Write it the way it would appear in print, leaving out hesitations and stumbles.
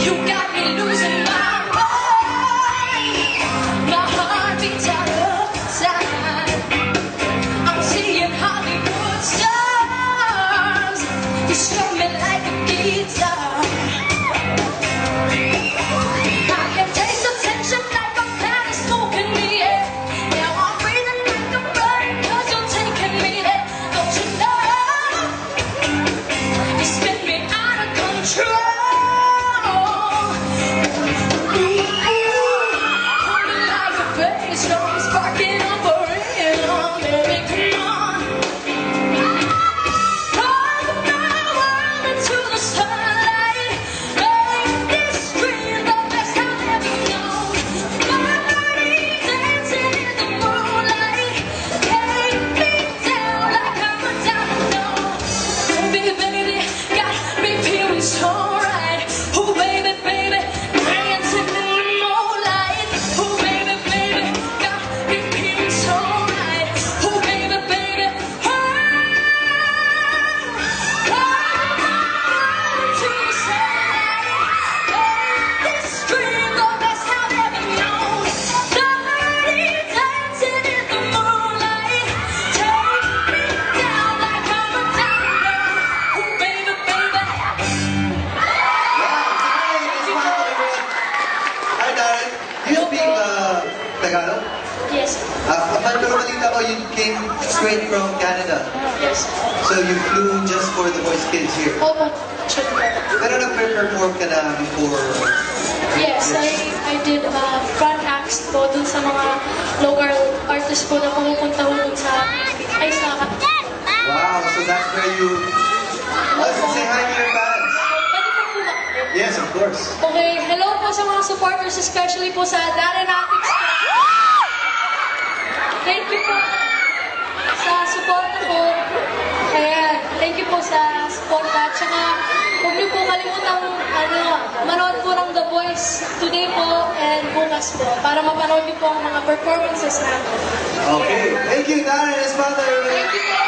You got me losing my mind. My heart beats out of time. I'm seeing Hollywood stars. You strum me like a guitar. I can taste the tension like a cloud of smoke in the air. Now I'm breathing like a bird 'cause you're taking me there. Don't you know? You spin me out of control. Tagalog? Yes. Pero balita ko, you came straight from Canada. Yes. So you flew just for the Voice Kids here. Opo. Pero nag-perform ka na before? Yes, I did front acts po dun sa mga local artists po na pumupunta po dun sa Aysaka. Wow, so that's where you... say hi to your fans. Pwede po po ba? Yes, of course. Okay, hello po sa mga supporters, especially po sa Darenatics po. Thank you po sa support po. Ayan, thank you po sa support at saka huwag niyo po kalimutang manood po ng The Voice today po and bukas po para mapanood niyo po ang mga performances namin. Okay, thank you, Darren and his mother. Thank you po.